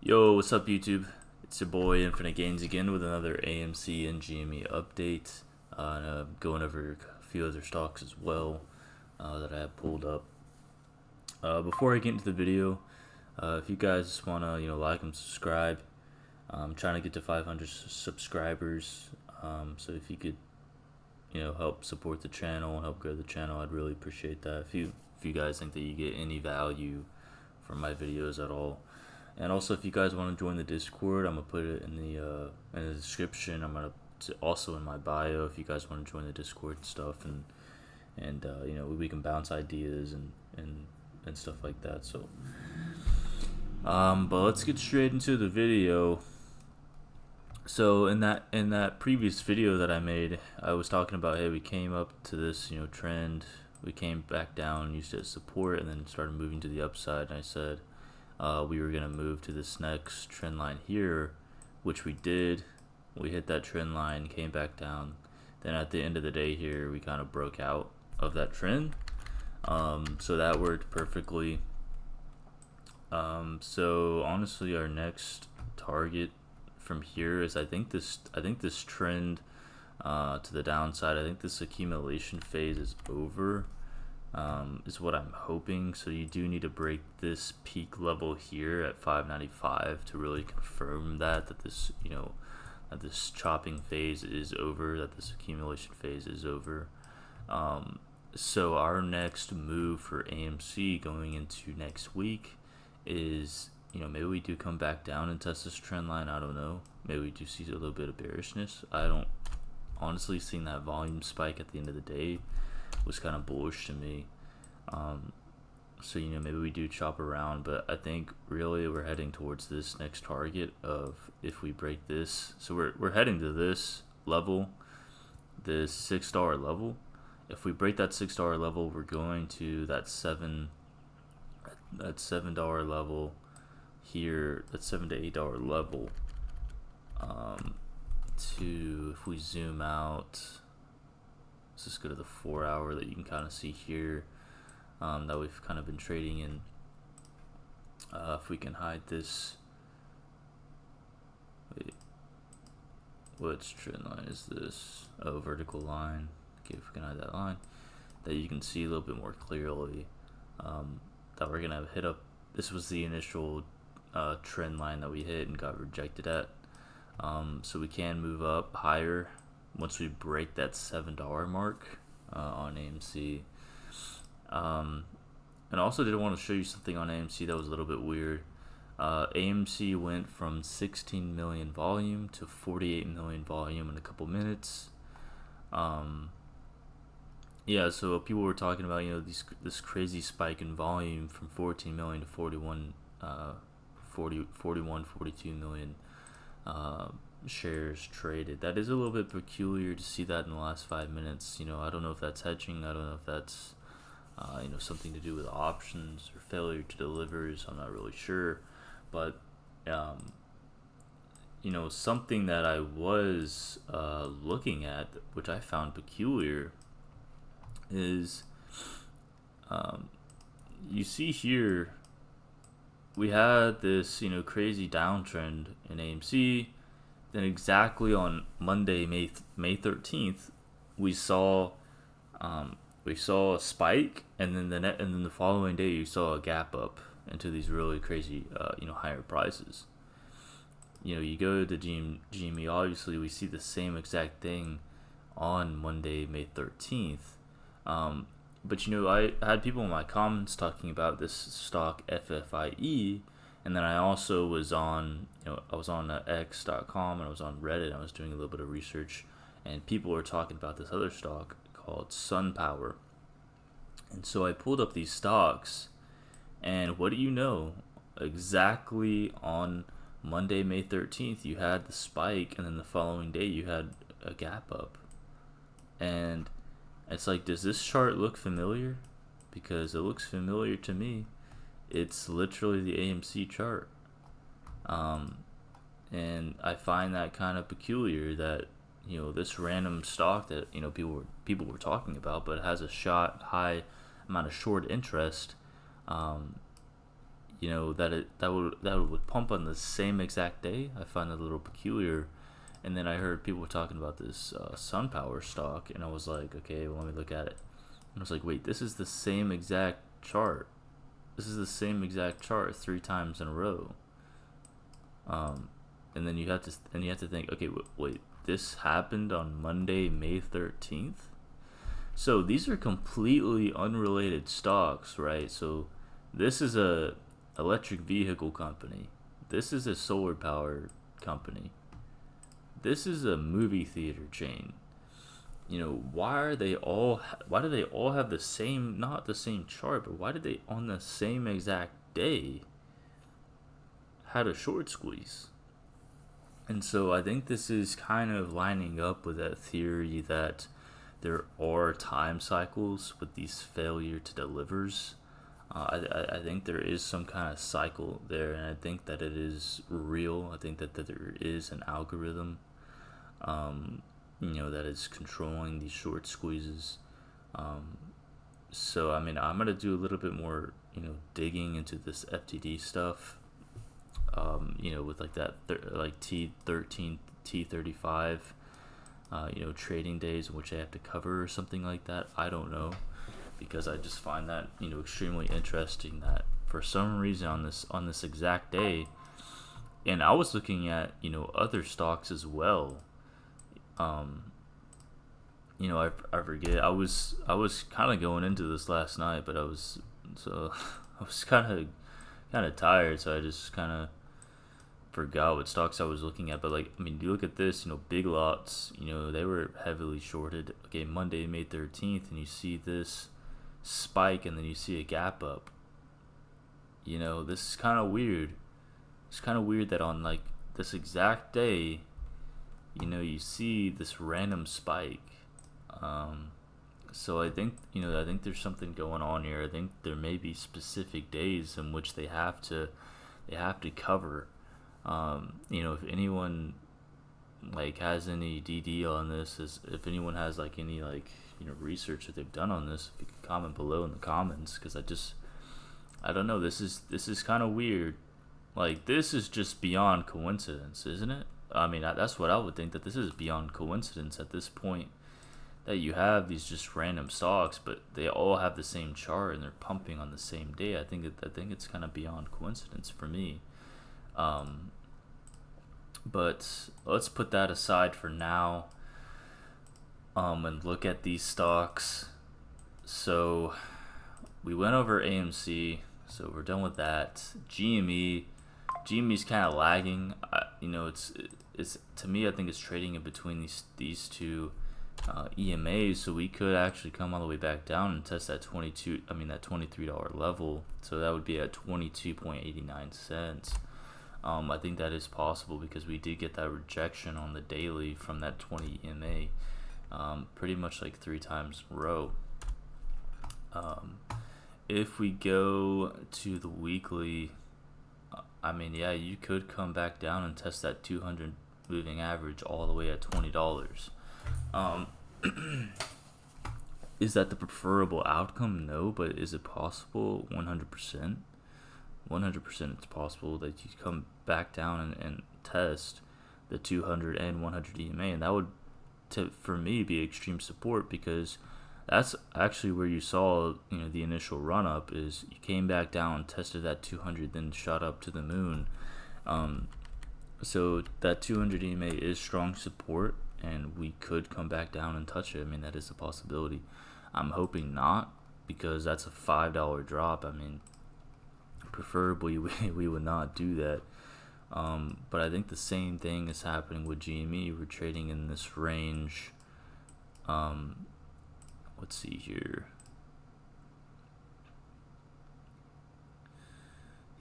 Yo, what's up YouTube? It's your boy Infinite Gains again with another AMC and GME update. And going over a few other stocks as well that I have pulled up. Before I get into the video, if you guys want to like and subscribe, I'm trying to get to 500 subscribers. So if you could help support the channel and help grow the channel, I'd really appreciate that. If you guys think that you get any value from my videos at all. And also, if you guys want to join the Discord, I'm gonna put it in the description. I'm gonna also in my bio if you guys want to join the Discord and stuff, and we can bounce ideas and stuff like that. So, but let's get straight into the video. So in that previous video that I made, I was talking about, hey, we came up to this trend, we came back down, used it as support, and then started moving to the upside. And I said we were going to move to this next trend line here, which we did. We hit that trend line, came back down. Then at the end of the day here, we kind of broke out of that trend. So that worked perfectly. So honestly, our next target from here is I think this trend to the downside. I think this accumulation phase is over. Is what I'm hoping. So you do need to break this peak level here at 595 to really confirm that this that this chopping phase is over, that this accumulation phase is over. So our next move for AMC going into next week is maybe we do come back down and test this trend line. I don't know. Maybe we do see a little bit of bearishness. I don't honestly seeing that volume spike at the end of the day was kind of bullish to me. So maybe we do chop around, but I think really we're heading towards this next target of if we break this. So we're heading to this level, this $6 level. If we break that $6 level, we're going to that $7 level here, that $7 to $8 level. If we zoom out, let's just go to the 4 hour that you can kind of see here, that we've kind of been trading in. If we can hide this, wait, which trend line is this? Oh, vertical line. Okay, if we can hide that line, that you can see a little bit more clearly, that we're gonna hit up. This was the initial trend line that we hit and got rejected at. So we can move up higher once we break that $7 mark on AMC. And also did want to show you something on AMC that was a little bit weird. AMC went from 16 million volume to 48 million volume in a couple minutes. Yeah, so people were talking about this crazy spike in volume from 14 million to 41 42 million shares traded. That is a little bit peculiar to see that in the last 5 minutes. I don't know if that's hedging. I don't know if that's something to do with options or failure to deliver. So I'm not really sure, but something that I was looking at, which I found peculiar, is you see here we had this crazy downtrend in AMC. Then exactly on Monday, May 13th, we saw a spike, and then the following day you saw a gap up into these really crazy higher prices. You go to GME, obviously we see the same exact thing on Monday, May 13th. But I had people in my comments talking about this stock FFIE, and then I also was on I was on x.com and I was on Reddit. And I was doing a little bit of research, and people were talking about this other stock called Sunpower. And so I pulled up these stocks, and what do you know? Exactly on Monday, May 13th, you had the spike, and then the following day you had a gap up. And it's like, does this chart look familiar? Because it looks familiar to me. It's literally the AMC chart. And I find that kind of peculiar that this random stock that people were talking about, but it has a high amount of short interest. that would pump on the same exact day. I find it a little peculiar. And then I heard people talking about this Sunpower stock, and I was like, okay, well, let me look at it. And I was like, wait, this is the same exact chart. This is the same exact chart 3 times in a row. And then you have to think, okay, wait, this happened on Monday, May 13th. So these are completely unrelated stocks, right? So this is a electric vehicle company. This is a solar power company. This is a movie theater chain. Why do they all have the same, not the same chart, but why did they on the same exact day had a short squeeze? And so I think this is kind of lining up with that theory that there are time cycles with these failure to delivers. I think there is some kind of cycle there, and I think that it is real. I think that there is an algorithm that is controlling these short squeezes. So I'm gonna do a little bit more digging into this FTD stuff, with like that like T13 T35 trading days in which I have to cover or something like that. I don't know, because I just find that extremely interesting that for some reason on this exact day, and I was looking at other stocks as well. I forget. I was kind of going into this last night, but I was kind of tired, so I just kind of forgot what stocks I was looking at. But you look at this, big lots, they were heavily shorted. Okay, Monday, May 13th, and you see this spike, and then you see a gap up. This is kind of weird. It's kind of weird that on this exact day, you see this random spike. So I think there's something going on here. I think there may be specific days in which they have to cover. If anyone has any DD on this, if anyone has any research that they've done on this, if you could comment below in the comments, because I don't know. This is kind of weird. This is just beyond coincidence, isn't it? That's what I would think, that this is beyond coincidence at this point, that you have these just random stocks, but they all have the same chart and they're pumping on the same day. I think it's kind of beyond coincidence for me. But let's put that aside for now, and look at these stocks. So we went over AMC, so we're done with that. GME's kind of lagging. It's to me, I think it's trading in between these two EMAs, so we could actually come all the way back down and test that $23 level. So that would be at 22.89 cents. I think that is possible because we did get that rejection on the daily from that 20 EMA, pretty much 3 times in a row. If we go to the weekly, you could come back down and test that 200 moving average all the way at $20. Is that the preferable outcome? No, but is it possible? 100%. 100% it's possible that you come back down and test the 200 and 100 EMA, and that would, for me, be extreme support, because that's actually where you saw the initial run up. Is you came back down, tested that 200, then shot up to the moon. So that 200 EMA is strong support, and we could come back down and touch it. That is a possibility. I'm hoping not, because that's a $5 drop. Preferably we would not do that. But I think the same thing is happening with GME. We're trading in this range. Let's see here.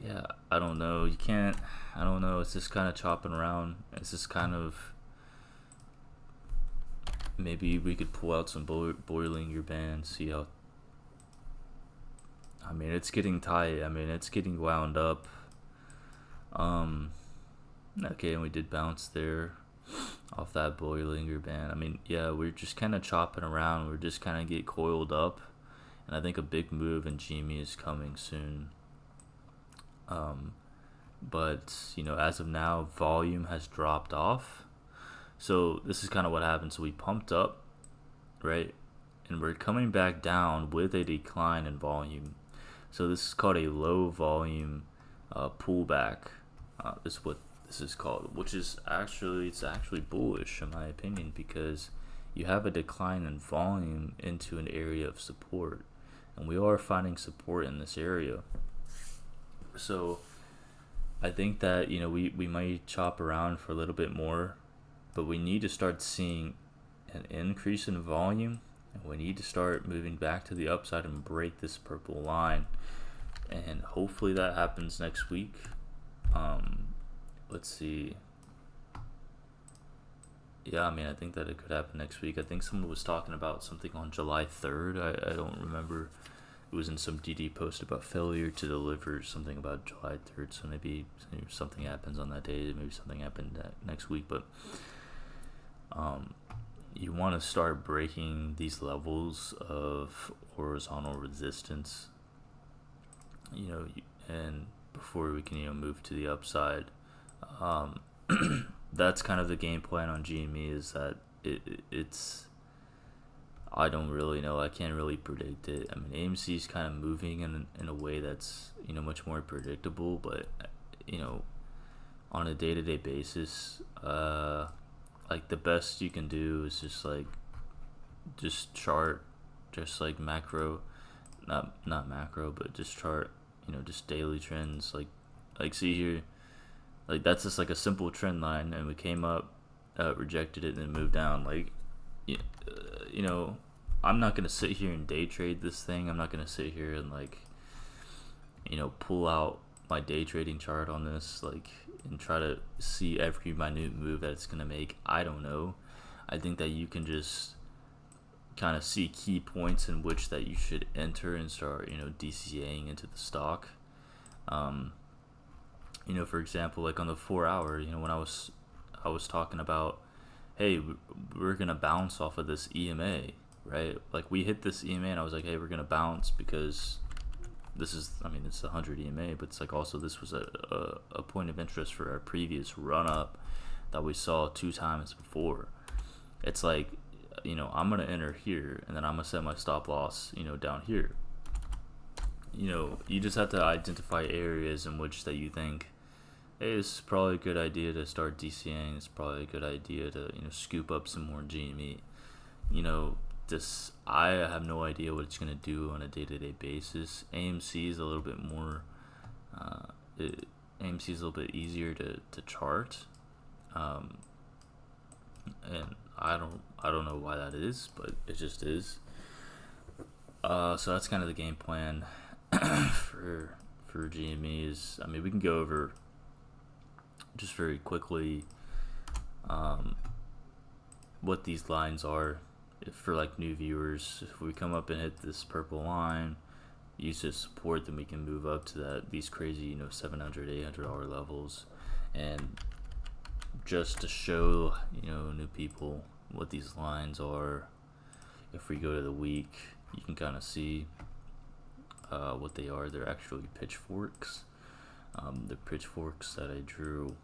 Yeah, I don't know. I don't know. It's just kind of chopping around. It's just kind of, maybe we could pull out some Bollinger Band, see how. It's getting tight. It's getting wound up. Okay, and we did bounce there off that Bollinger Band. Yeah, we're just kind of chopping around. We're just kind of get coiled up, and I think a big move in GME is coming soon. But as of now, volume has dropped off. So this is kind of what happened. So we pumped up, right, and we're coming back down with a decline in volume. So this is called a low volume pullback. This is what this is called, which is actually bullish in my opinion, because you have a decline in volume into an area of support, and we are finding support in this area. So I think that we might chop around for a little bit more, but we need to start seeing an increase in volume, and we need to start moving back to the upside and break this purple line, and hopefully that happens next week. Let's see. Yeah, I mean, I think that it could happen next week. I think someone was talking about something on July 3rd. I don't remember. It was in some DD post about failure to deliver, something about July 3rd. So maybe something happens on that day. Maybe something happened next week. But you want to start breaking these levels of horizontal resistance, and before we can move to the upside. That's kind of the game plan on GME, is that it's I don't really know. I can't really predict it. I mean, AMC is kind of moving in a way that's much more predictable, but on a day-to-day basis, like the best you can do is just chart, just like macro, not macro, but just chart, just daily trends. Like see here, like that's just like a simple trend line, and we came up, rejected it, and then moved down. Like, I'm not gonna sit here and day trade this thing. I'm not gonna sit here and pull out my day trading chart on this, and try to see every minute move that it's gonna make. I don't know. I think that you can just kind of see key points in which that you should enter and start, DCAing into the stock. For example, like on the 4 hour, when I was talking about, hey, we're gonna bounce off of this EMA, right? Like we hit this EMA, and I was like, hey, we're gonna bounce because this is, it's 100 EMA, but it's like also this was a point of interest for our previous run up that we saw 2 times before. It's like, I'm gonna enter here, and then I'm gonna set my stop loss, down here. You just have to identify areas in which that you think, hey, this is probably a good idea to start DCAing. It's probably a good idea to scoop up some more GME. I have no idea what it's gonna do on a day-to-day basis. AMC is a little bit more. AMC is a little bit easier to chart, and I don't know why that is, but it just is. So that's kind of the game plan for GME. Is, we can go over just very quickly what these lines are for like new viewers. If we come up and hit this purple line, use this support, then we can move up to these crazy $700, $800 levels. And just to show new people what these lines are, if we go to the week, you can kind of see what they are. They're actually pitchforks. The pitchforks that I drew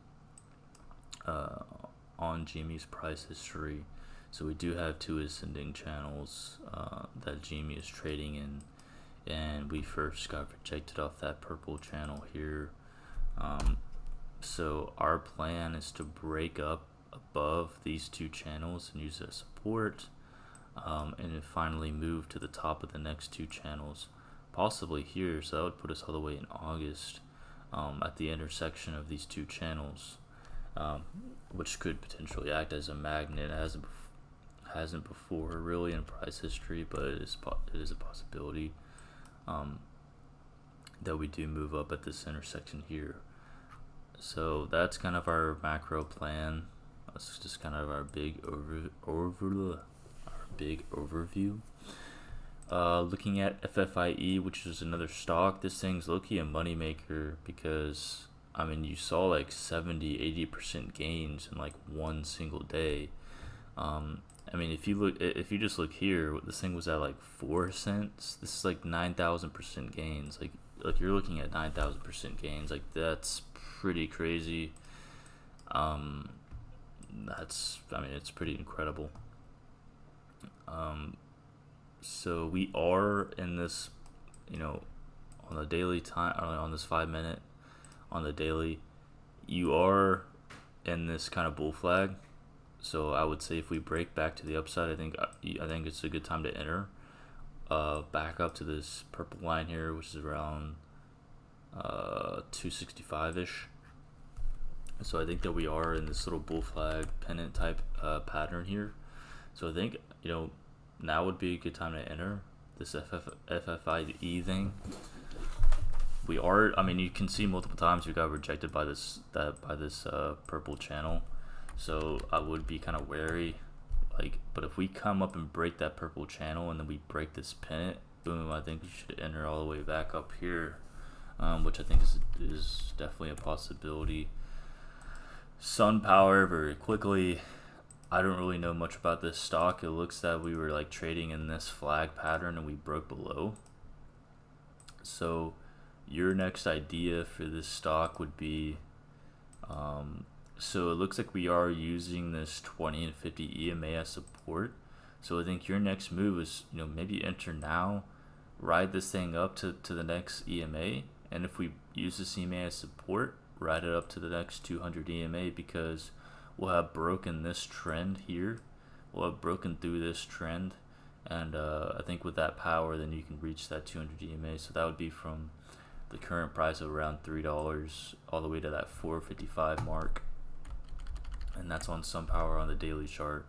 on GME's price history. So we do have 2 ascending channels that GME is trading in, and we first got rejected off that purple channel here. So our plan is to break up above these 2 channels and use as support, and then finally move to the top of the next 2 channels, possibly here. So that would put us all the way in August, at the intersection of these 2 channels, which could potentially act as a magnet. It hasn't before really in price history, but it is a possibility that we do move up at this intersection here. So that's kind of our macro plan. That's just kind of our big overview. Looking at FFIE, which is another stock. This thing's low-key a moneymaker, because you saw like 70-80% gains in like one single day. If you just look here, this thing was at like 4 cents. This is like 9,000% gains. Like, like you're looking at 9,000% gains. Like that's pretty crazy. That's, I mean, it's pretty incredible. So we are in this, you know, on the daily time, on this 5 minute, on the daily, you are in this kind of bull flag. So I would say if we break back to the upside, I think it's a good time to enter. Back up to this purple line here, which is around 265-ish. So I think that we are in this little bull flag pennant type pattern here. So I think, you know, now would be a good time to enter this FFIE thing. We are, I mean, you can see multiple times we got rejected by this purple channel. So I would be kind of wary. Like, but if we come up and break that purple channel and then we break this pennant, boom, I think we should enter all the way back up here, which I think is definitely a possibility. Sunpower, very quickly, I don't really know much about this stock. It looks that we were like trading in this flag pattern and we broke below. So your next idea for this stock would be, so it looks like we are using this 20 and 50 EMA as support. So I think your next move is, you know, maybe enter now, ride this thing up to the next EMA, and if we use this EMA as support, ride it up to the next 200 EMA, because we'll have broken this trend here. We'll have broken through this trend, and I think with that power, then you can reach that 200 EMA. So that would be from the current price of around $3 all the way to that 455 mark, and that's on Sunpower on the daily chart.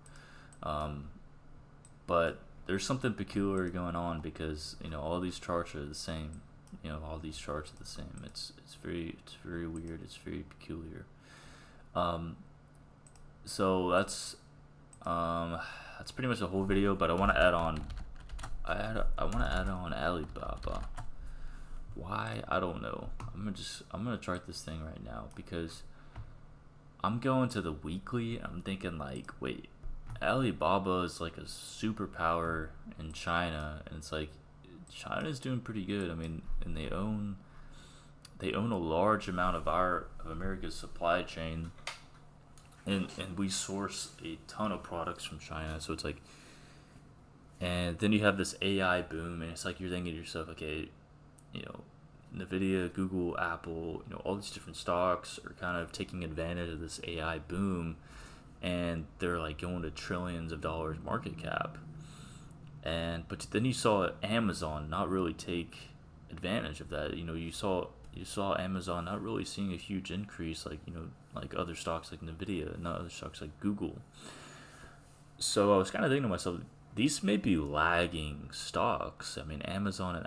But there's something peculiar going on, because, you know, all these charts are the same. You know, all these charts are the same. It's very weird. It's very peculiar. So that's pretty much the whole video. But I want to add on. I want to add on Alibaba. Why? I don't know. I'm gonna chart this thing right now, because I'm going to the weekly. I'm thinking like, wait, Alibaba is like a superpower in China, and it's like China's doing pretty good. I mean, and they own a large amount of America's supply chain, and we source a ton of products from China. So it's like, and then you have this AI boom, and it's like you're thinking to yourself, okay, you know, Nvidia, Google, Apple, you know, all these different stocks are kind of taking advantage of this AI boom, and they're like going to trillions of dollars market cap. But then you saw Amazon not really take advantage of that. You know, you saw Amazon not really seeing a huge increase, like, you know, like other stocks like Nvidia, and other stocks like Google. So I was kind of thinking to myself, these may be lagging stocks. I mean, Amazon and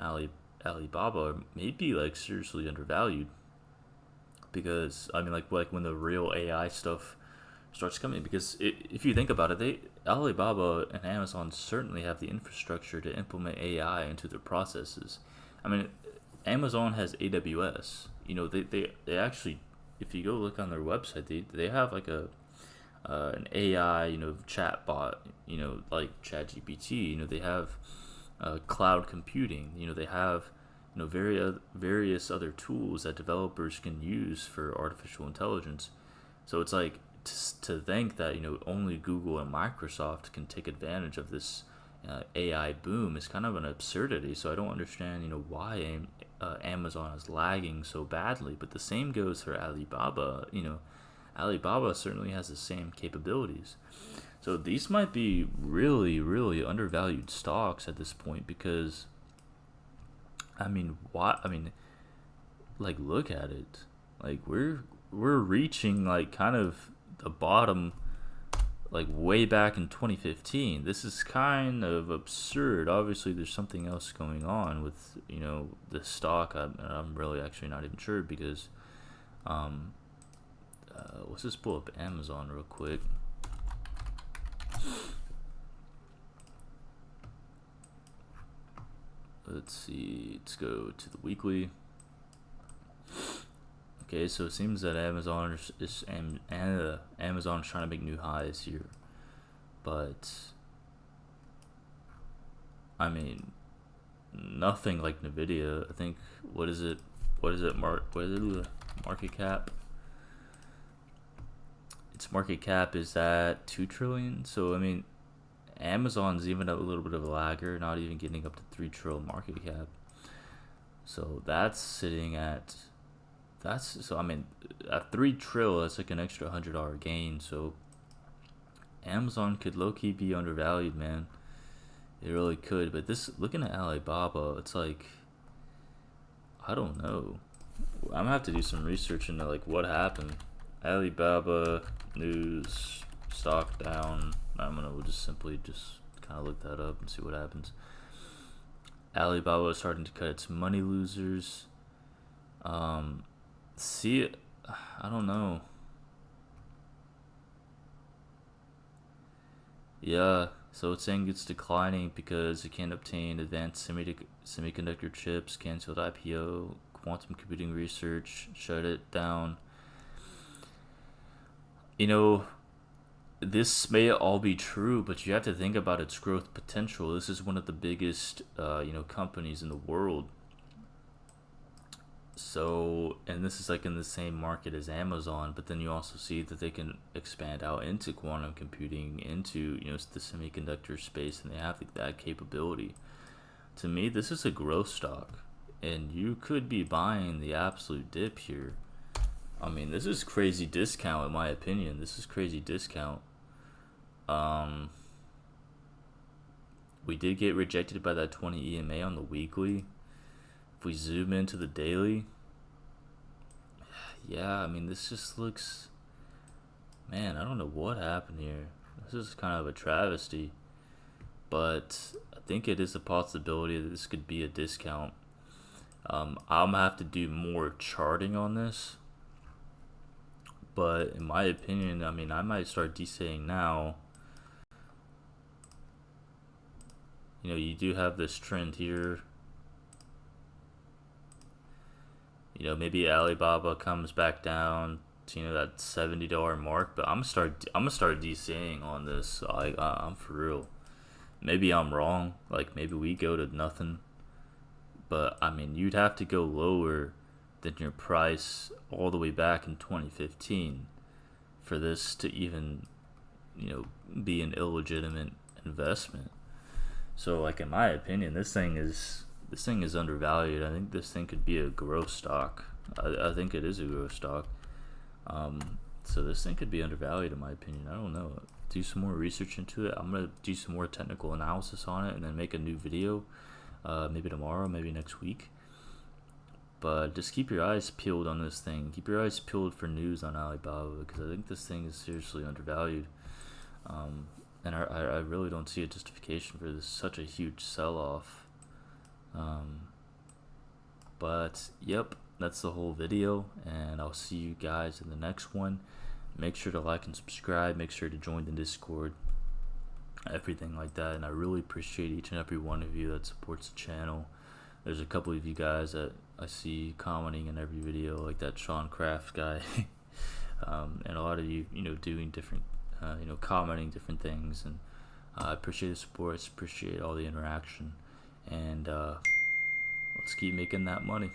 Alibaba may be like seriously undervalued, because I mean, like when the real AI stuff starts coming, because if you think about it, Alibaba and Amazon certainly have the infrastructure to implement AI into their processes. I mean, Amazon has AWS. You know, they actually, if you go look on their website, they have like an AI, you know, chat bot, you know, like ChatGPT. You know, they have cloud computing. You know, they have, you know, various other tools that developers can use for artificial intelligence. So it's like, to think that, you know, only Google and Microsoft can take advantage of this AI boom is kind of an absurdity. So I don't understand, you know, why Amazon is lagging so badly. But the same goes for Alibaba. You know, Alibaba certainly has the same capabilities. So these might be really, really undervalued stocks at this point, because I mean, like, look at it. Like, we're reaching like kind of the bottom, like way back in 2015. This is kind of absurd. Obviously there's something else going on with, you know, this stock. I'm really actually not even sure, because let's just pull up Amazon real quick. Let's see, let's go to the weekly. Okay, so it seems that Amazon is trying to make new highs here, but I mean, nothing like Nvidia. I think what is it market cap? Its market cap is at 2 trillion. So I mean, Amazon's even a little bit of a lagger, not even getting up to 3 trillion market cap. So that's sitting at I mean, at 3 trillion, that's like an extra $100 gain. So Amazon could low-key be undervalued, man. It really could. But this, looking at Alibaba, it's like, I don't know. I'm gonna have to do some research into like what happened. Alibaba news, stock down. We'll just simply kind of look that up and see what happens. Alibaba is starting to cut its money losers. See it. I don't know. Yeah, so it's saying it's declining because it can't obtain advanced semiconductor chips, canceled IPO, quantum computing research, shut it down. You know, this may all be true, but you have to think about its growth potential. This is one of the biggest, companies in the world. So, and this is like in the same market as Amazon, but then you also see that they can expand out into quantum computing, into the semiconductor space, and they have that capability. To me, this is a growth stock, and you could be buying the absolute dip here. I mean, this is crazy discount in my opinion. This is crazy discount. We did get rejected by that 20 EMA on the weekly. If we zoom into the daily, yeah, I mean, this just looks, man, I don't know what happened here. This is kind of a travesty, but I think it is a possibility that this could be a discount. I'm gonna have to do more charting on this, but in my opinion, I mean, I might start DCing now. You do have this trend here. Maybe Alibaba comes back down to that $70 mark, but I'm gonna start DCing on this. I'm for real. Maybe I'm wrong. Like maybe we go to nothing, but I mean you'd have to go lower than your price all the way back in 2015 for this to even be an illegitimate investment. So like in my opinion, this thing is undervalued. I think this thing could be a growth stock. I think it is a growth stock. So this thing could be undervalued in my opinion. I don't know. Do some more research into it. I'm gonna do some more technical analysis on it and then make a new video. Maybe tomorrow, maybe next week. But just keep your eyes peeled on this thing. Keep your eyes peeled for news on Alibaba because I think this thing is seriously undervalued. And I really don't see a justification for this such a huge sell-off. But yep, that's the whole video, and I'll see you guys in the next one. Make sure to like and subscribe. Make sure to join the Discord, everything like that. And I really appreciate each and every one of you that supports the channel. There's a couple of you guys that I see commenting in every video, like that Sean Kraft guy, and a lot of you, doing different, commenting different things. And I appreciate the support. Appreciate all the interaction. And let's keep making that money.